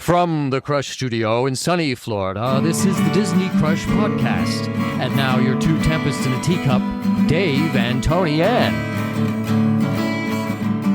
From the Crush Studio in sunny Florida, this is the Disney Crush Podcast. And now your two tempests in a teacup, Dave and Tony Ann.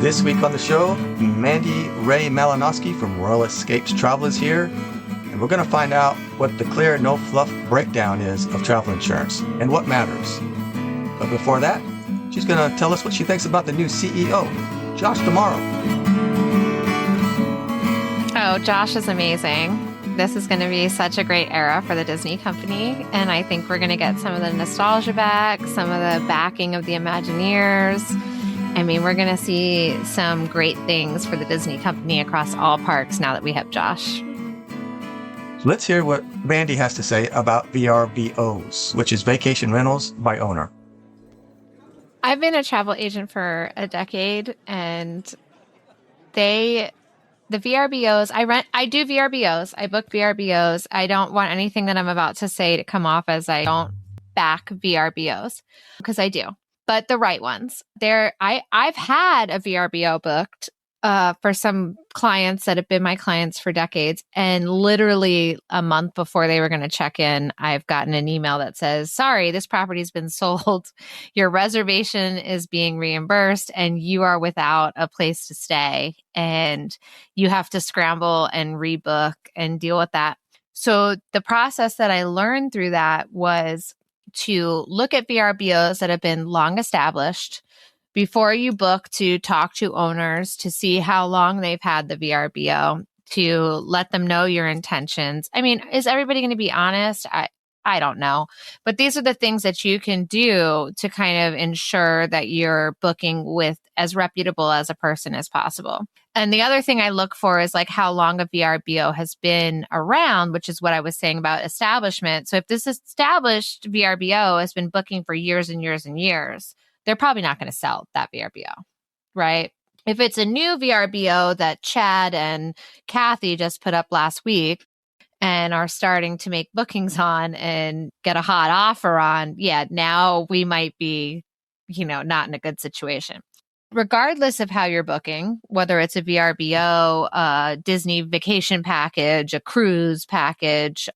This week on the show, MandieRae Malinoski from Royalescapestravelco is here. And we're going to find out what the clear, no fluff breakdown is of travel insurance and what matters. But before that, she's going to tell us what she thinks about the new CEO, Josh D'Amaro. Oh, Josh is amazing. This is going to be such a great era for the Disney company. And I think we're going to get some of the nostalgia back, some of the backing of the Imagineers. I mean, we're going to see some great things for the Disney company across all parks now that we have Josh. Let's hear what Mandie has to say about VRBOs, which is Vacation Rentals by Owner. I've been a travel agent for a decade, and the VRBOs, I do VRBOs. I book VRBOs. I don't want anything that I'm about to say to come off as I don't back VRBOs, because I do. But the right ones. I've had a VRBO booked for some clients that have been my clients for decades. And literally a month before they were going to check in, I've gotten an email that says, sorry, this property's been sold. Your reservation is being reimbursed and you are without a place to stay. And you have to scramble and rebook and deal with that. So the process that I learned through that was to look at VRBOs that have been long established before you book, to talk to owners to see how long they've had the VRBO, to let them know your intentions. I mean, is everybody going to be honest? I don't know. But these are the things that you can do to kind of ensure that you're booking with as reputable as a person as possible. And the other thing I look for is like how long a VRBO has been around, which is what I was saying about establishment. So if this established VRBO has been booking for years and years and years, they're probably not going to sell that VRBO, right? If it's a new VRBO that Chad and Kathy just put up last week and are starting to make bookings on and get a hot offer on, yeah, now we might be, not in a good situation. Regardless of how you're booking, whether it's a VRBO, a Disney vacation package, a cruise package,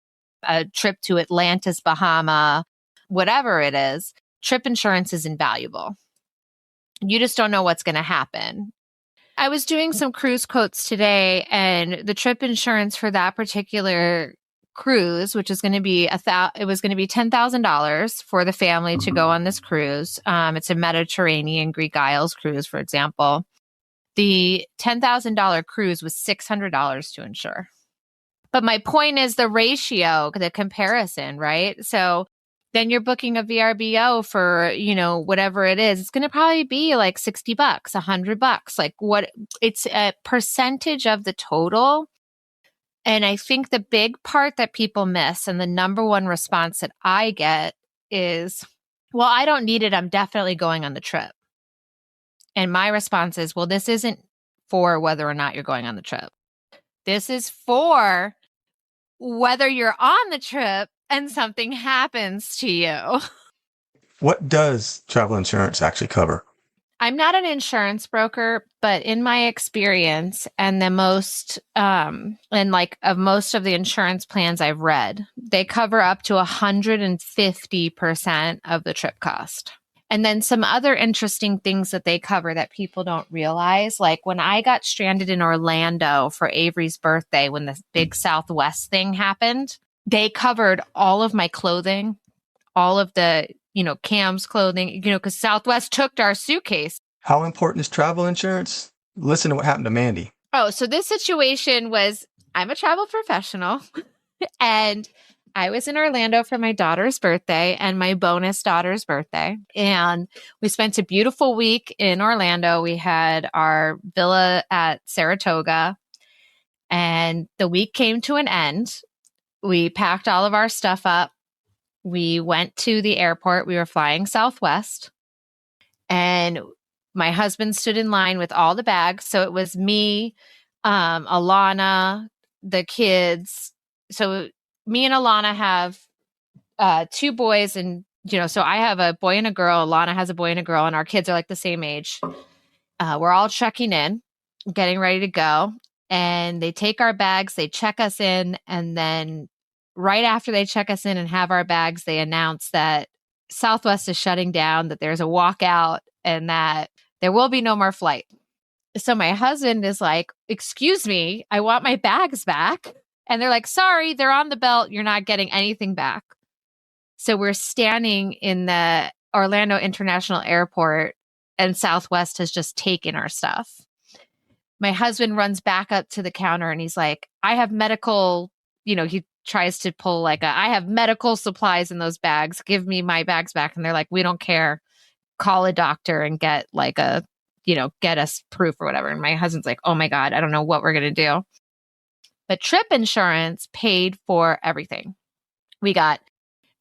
a trip to Atlantis, Bahama, whatever it is, trip insurance is invaluable. You just don't know what's going to happen. I was doing some cruise quotes today, and the trip insurance for that particular cruise, which is going to be it was going to be $10,000 for the family to go on this cruise. It's a Mediterranean Greek Isles cruise, for example. The $10,000 cruise was $600 to insure. But my point is the ratio, the comparison, right? So then you're booking a VRBO for, whatever it is. It's going to probably be like $60, $100. Like it's a percentage of the total. And I think the big part that people miss, and the number one response that I get is, well, I don't need it. I'm definitely going on the trip. And my response is, well, this isn't for whether or not you're going on the trip. This is for whether you're on the trip and something happens to you. What does travel insurance actually cover? I'm not an insurance broker, but in my experience and of most of the insurance plans I've read, they cover up to 150% of the trip cost. And then some other interesting things that they cover that people don't realize, like when I got stranded in Orlando for Avery's birthday, when the big Southwest thing happened, they covered all of my clothing, all of the, Cam's clothing, because Southwest took our suitcase. How important is travel insurance? Listen to what happened to Mandie. Oh, so this situation was, I'm a travel professional and I was in Orlando for my daughter's birthday and my bonus daughter's birthday. And we spent a beautiful week in Orlando. We had our villa at Saratoga, and the week came to an end. We packed all of our stuff up. We went to the airport. We were flying Southwest, and my husband stood in line with all the bags. So it was me, Alana, the kids. So me and Alana have two boys, and so I have a boy and a girl. Alana has a boy and a girl, and our kids are like the same age. We're all checking in, getting ready to go. and they take our bags, they check us in, and then right after they check us in and have our bags, they announce that Southwest is shutting down, that there's a walkout, and that there will be no more flight. So my husband is like, excuse me, I want my bags back. And they're like, sorry, they're on the belt. You're not getting anything back. So we're standing in the Orlando International Airport and Southwest has just taken our stuff. My husband runs back up to the counter and he's like, I have medical, he tries to pull like I have medical supplies in those bags. Give me my bags back. And they're like, we don't care. Call a doctor and get like get us proof or whatever. And my husband's like, oh my God, I don't know what we're going to do. But trip insurance paid for everything. We got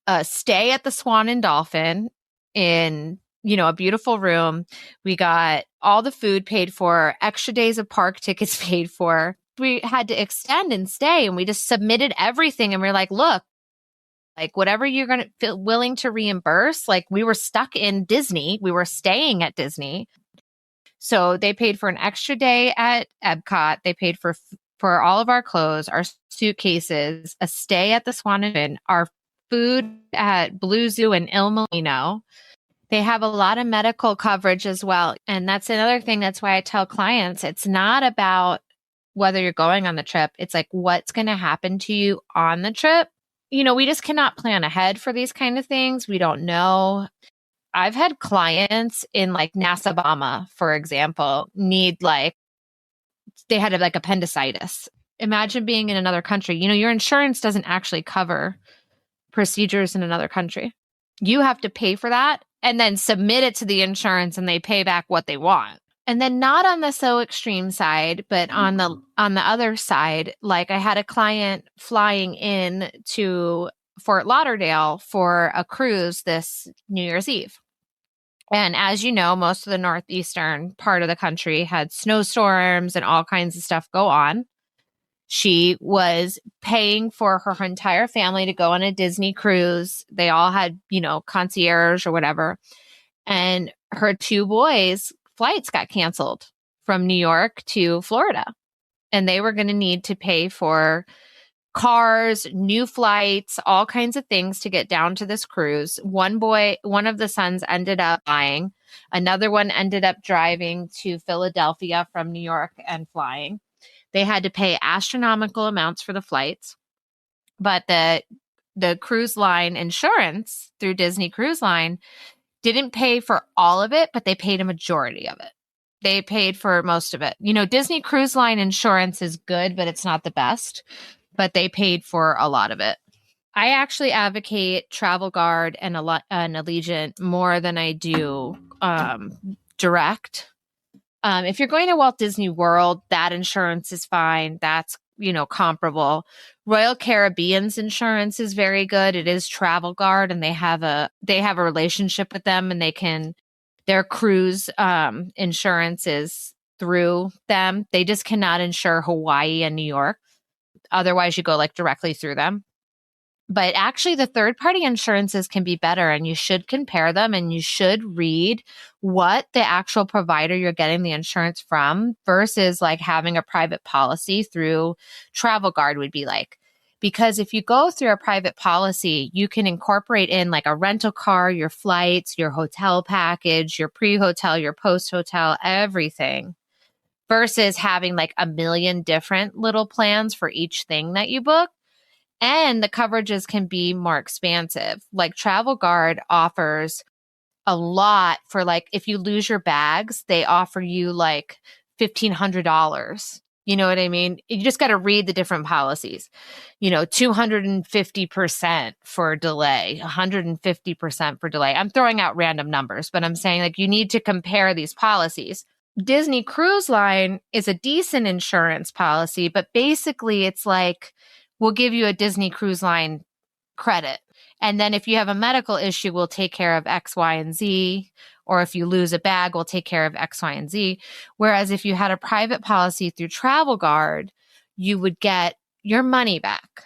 a stay at the Swan and Dolphin in, a beautiful room. We got all the food paid for, extra days of park tickets paid for. We had to extend and stay, and we just submitted everything. And we're like, look, like whatever you're going to feel willing to reimburse, like we were stuck in Disney. We were staying at Disney. So they paid for an extra day at Epcot. They paid for all of our clothes, our suitcases, a stay at the Swan and Dolphin, our food at Blue Zoo and Il Molino. They have a lot of medical coverage as well. And that's another thing. That's why I tell clients, it's not about whether you're going on the trip. It's like, what's going to happen to you on the trip? We just cannot plan ahead for these kind of things. We don't know. I've had clients in like Nassau, Bahama, for example, they had like appendicitis. Imagine being in another country. Your insurance doesn't actually cover procedures in another country. You have to pay for that and then submit it to the insurance and they pay back what they want. And then not on the so extreme side, but on the other side, like I had a client flying in to Fort Lauderdale for a cruise this New Year's Eve. And as you know, most of the northeastern part of the country had snowstorms and all kinds of stuff go on. She was paying for her entire family to go on a Disney cruise. They all had, concierge or whatever. And her two boys' flights got canceled from New York to Florida. And they were going to need to pay for cars, new flights, all kinds of things to get down to this cruise. One of the sons ended up flying. Another one ended up driving to Philadelphia from New York and flying. They had to pay astronomical amounts for the flights. But the cruise line insurance through Disney Cruise Line didn't pay for all of it, but they paid a majority of it. They paid for most of it. Disney Cruise Line insurance is good, but it's not the best. But they paid for a lot of it. I actually advocate Travel Guard and Allegiant more than I do direct. If you're going to Walt Disney World, that insurance is fine. That's, comparable. Royal Caribbean's insurance is very good. It is Travel Guard, and they have a relationship with them, and their cruise insurance is through them. They just cannot insure Hawaii and New York. Otherwise, you go directly through them. But actually, the third-party insurances can be better, and you should compare them, and you should read what the actual provider you're getting the insurance from versus having a private policy through Travel Guard would be like. Because if you go through a private policy, you can incorporate in a rental car, your flights, your hotel package, your pre-hotel, your post-hotel, everything. Versus having a million different little plans for each thing that you book. And the coverages can be more expansive. Travel Guard offers a lot for if you lose your bags, they offer you $1,500. You know what I mean? You just got to read the different policies. 250% for delay, 150% for delay. I'm throwing out random numbers, but I'm saying you need to compare these policies. Disney Cruise Line is a decent insurance policy, but basically it's we'll give you a Disney Cruise Line credit. And then if you have a medical issue, we'll take care of X, Y, and Z. Or if you lose a bag, we'll take care of X, Y, and Z. Whereas if you had a private policy through Travel Guard, you would get your money back.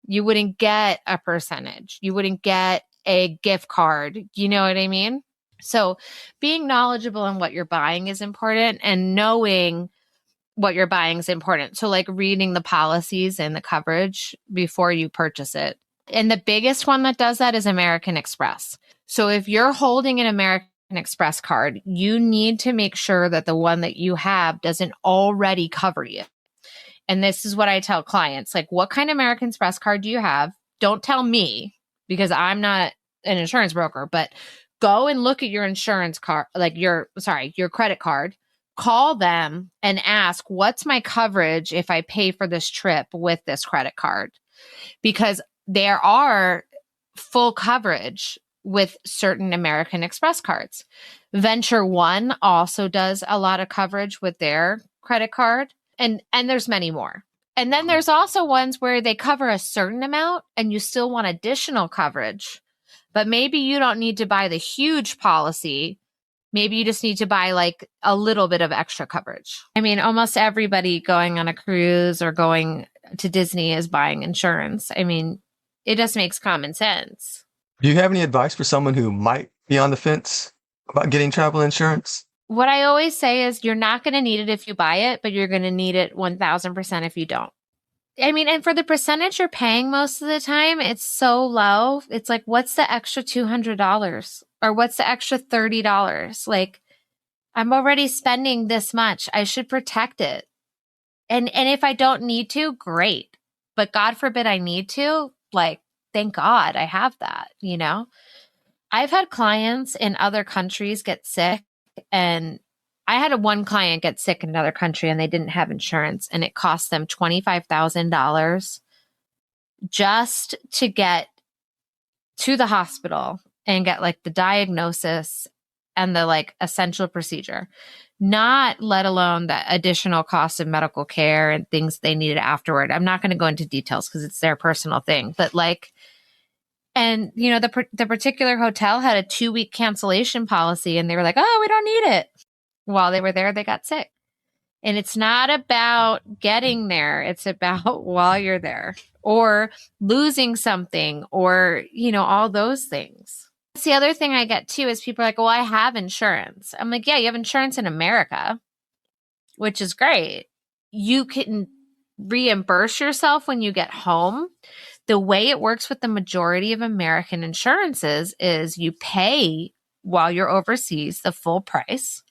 You wouldn't get a percentage. You wouldn't get a gift card. You know what I mean? So being knowledgeable in what you're buying is important, and knowing what you're buying is important. So like reading the policies and the coverage before you purchase it. And the biggest one that does that is American Express. So if you're holding an American Express card, you need to make sure that the one that you have doesn't already cover you. And this is what I tell clients, like, what kind of American Express card do you have? Don't tell me because I'm not an insurance broker, but go and look at your insurance card, like your credit card. Call them and ask, what's my coverage if I pay for this trip with this credit card? Because there are full coverage with certain American Express cards. Venture One also does a lot of coverage with their credit card, and there's many more. And then there's also ones where they cover a certain amount and you still want additional coverage, but maybe you don't need to buy the huge policy. Maybe you just need to buy like a little bit of extra coverage. I mean, almost everybody going on a cruise or going to Disney is buying insurance. I mean, it just makes common sense. Do you have any advice for someone who might be on the fence about getting travel insurance? What I always say is you're not going to need it if you buy it, but you're going to need it 1000% if you don't. I mean, and for the percentage you're paying most of the time, it's so low. It's like, what's the extra $200 or what's the extra $30? Like, I'm already spending this much. I should protect it. And if I don't need to, great. But God forbid I need to, like, thank God I have that, you know? I've had clients in other countries get sick, and I had one client get sick in another country and they didn't have insurance, and it cost them $25,000 just to get to the hospital and get like the diagnosis and the like essential procedure, not let alone the additional cost of medical care and things they needed afterward. I'm not going to go into details because it's their personal thing, but like, and you know, the particular hotel had a 2-week cancellation policy and they were like, oh, we don't need it. While they were there, they got sick. And it's not about getting there. It's about while you're there or losing something or, you know, all those things. That's the other thing I get too is people are like, well, I have insurance. I'm like, yeah, you have insurance in America, which is great. You can reimburse yourself when you get home. The way it works with the majority of American insurances is you pay while you're overseas the full price.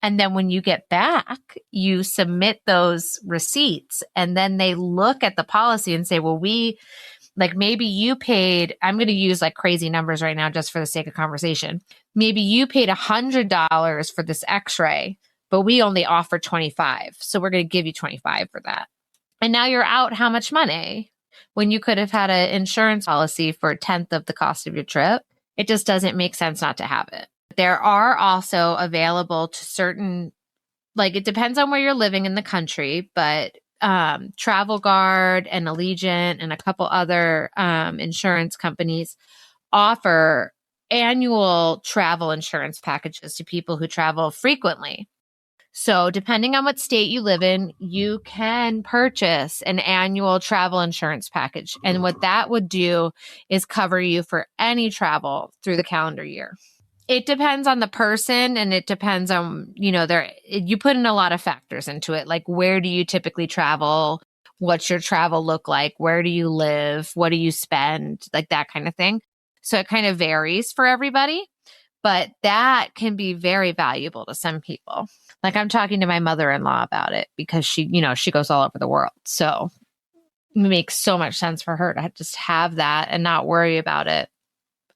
And then when you get back, you submit those receipts and then they look at the policy and say, well, maybe you paid, I'm going to use like crazy numbers right now just for the sake of conversation. Maybe you paid $100 for this x-ray, but we only offer $25. So we're going to give you $25 for that. And now you're out how much money when you could have had an insurance policy for 1/10 of the cost of your trip? It just doesn't make sense not to have it. There are also available to certain, like it depends on where you're living in the country, but Travel Guard and Allegiant and a couple other insurance companies offer annual travel insurance packages to people who travel frequently. So depending on what state you live in, you can purchase an annual travel insurance package. And what that would do is cover you for any travel through the calendar year. It depends on the person and it depends on, you know, you put in a lot of factors into it. Like, where do you typically travel? What's your travel look like? Where do you live? What do you spend? Like that kind of thing. So it kind of varies for everybody, but that can be very valuable to some people. Like I'm talking to my mother-in-law about it because she goes all over the world. So it makes so much sense for her to just have that and not worry about it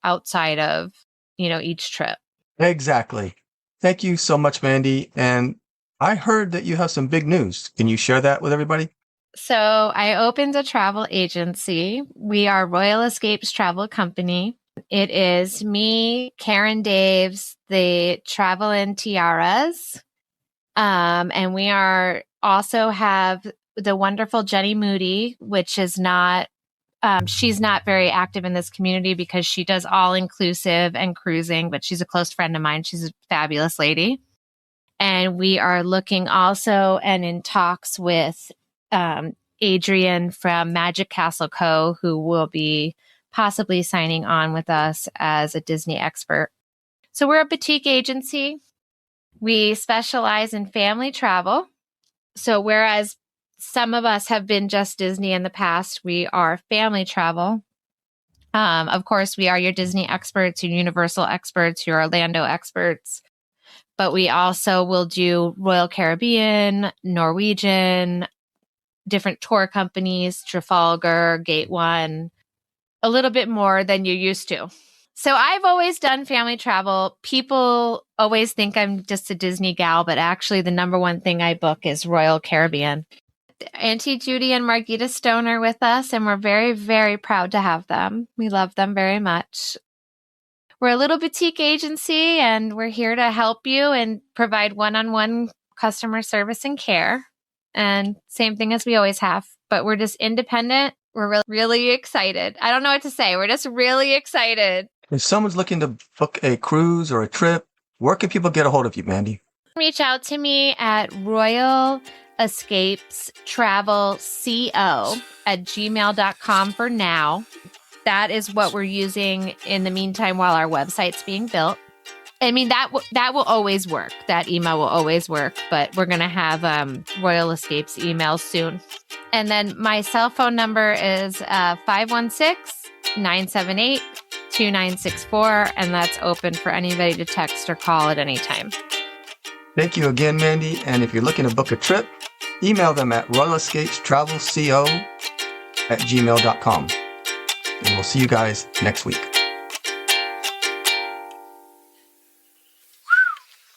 outside of, you know, each trip. Exactly. Thank you so much, Mandie. And I heard that you have some big news. Can you share that with everybody? So I opened a travel agency. We are Royal Escapes Travel Company. It is me, Karen Daves, the Travel and Tiaras. And we are also have the wonderful Jenny Moody, which is not, she's not very active in this community because she does all inclusive and cruising, but she's a close friend of mine. She's a fabulous lady. And we are looking also and in talks with Adrian from Magic Castle Co., who will be possibly signing on with us as a Disney expert. So we're a boutique agency. We specialize in family travel. So whereas some of us have been just Disney in the past, we are family travel. Of course, we are your Disney experts, your Universal experts, your Orlando experts. But we also will do Royal Caribbean, Norwegian, different tour companies, Trafalgar, Gate One, a little bit more than you're used to. So I've always done family travel. People always think I'm just a Disney gal, but actually the number one thing I book is Royal Caribbean. Auntie Judy and Margita Stone are with us, and we're very, very proud to have them. We love them very much. We're a little boutique agency, and we're here to help you and provide one-on-one customer service and care. And same thing as we always have, but we're just independent. We're really, really excited. I don't know what to say. We're just really excited. If someone's looking to book a cruise or a trip, where can people get a hold of you, Mandie? Reach out to me at Royalescapestravelco at gmail.com for now. That is what we're using in the meantime while our website's being built. I mean, that will always work. That email will always work, but we're going to have Royal Escapes emails soon. And then my cell phone number is 516-978-2964, and that's open for anybody to text or call at any time. Thank you again, Mandie. And if you're looking to book a trip, email them at royalescapestravelco at gmail.com. And we'll see you guys next week. I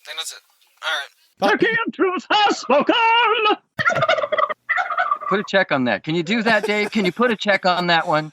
think that's it. All right. Turkey and truth has spoken! Put a check on that. Can you do that, Dave? Can you put a check on that one?